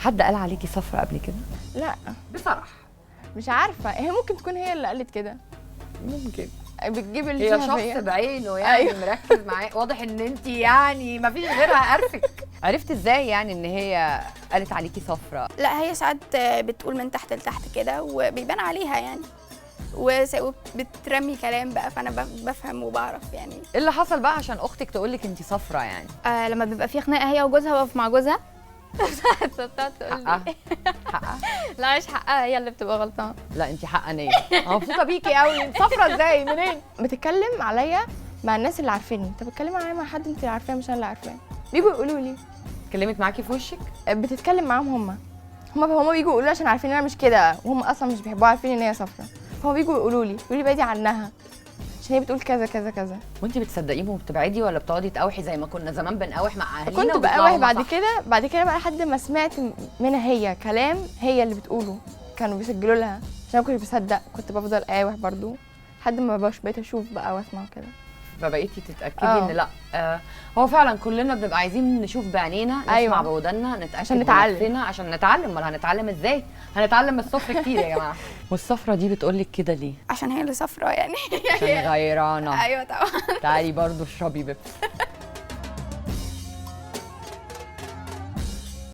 حد قال عليكي صفرة قبل كده؟ لا بصراحة مش عارفه، هي ممكن تكون هي اللي قالت كده، ممكن. بتجيب اللي هي فيها شخص فيا. بعينه يعني. أيوة. مركز معاه، واضح ان انت يعني ما فيش غيرها قرفك. عرفت ازاي يعني ان هي قالت عليكي صفرة؟ لا هي ساعات بتقول من تحت لتحت كده وبيبان عليها يعني، وبترمي كلام بقى، فانا بفهم وبعرف يعني. ايه اللي حصل بقى عشان اختك تقولك انت صفرة يعني؟ لما بيبقى في خناقه هي وجوزها واقف مع جوزها بتقعد تقول لي حقها حقها. لا مش حقها، هي اللي بتبقى غلطانه. لا انت حقانية. مبسوطة بيكي قوي. انت صفرة ازاي منين؟ بتتكلم عليا مع الناس اللي عارفيني، انت بتتكلم عليا مع حد انت اللي عارفاه مش انا اللي عارفاه، بيجوا يقولوا لي. اتكلمت معاكي في وشك؟ بتتكلم معاهم هم بيجوا يقولوا لي عشان عارفين ان انا مش كده، وهم اصلا مش بيحبوها، عارفين ان هي صفرة، فهم بيجوا يقولوا لي بعيدي عنها عشان هي بتقول كذا كذا كذا. وانت بتصدقيهم وبتبعدي ولا بتقعدي تقاوحي زي ما كنا زمان بنقاوح مع اهالينا؟ كنت وبيطلعوا بقاوح هما بعد صح؟ كده بقى لحد ما سمعت منها هي كلام هي اللي بتقوله، كانوا بيسجلوا لها عشان ما كنتش بصدق، كنت بفضل اقاوح برضو لحد ما بقيت اشوف بقى واسمع كده. فبقيتي تتاكدي ان لا هو فعلا كلنا بنبقى عايزين نشوف بعينينا، نسمع أيوة. بودنا، نتاكد عشان نتعلم. بنفسنا عشان نتعلم. امال هنتعلم ازاي؟ هنتعلم من الصفر كتير يا جماعه. والصفرة دي بتقولك كده ليه؟ عشان هي اللي صفرا يعني. عشان غيرانه. ايوه طبعا. تعالي برضو اشربي بيبسي.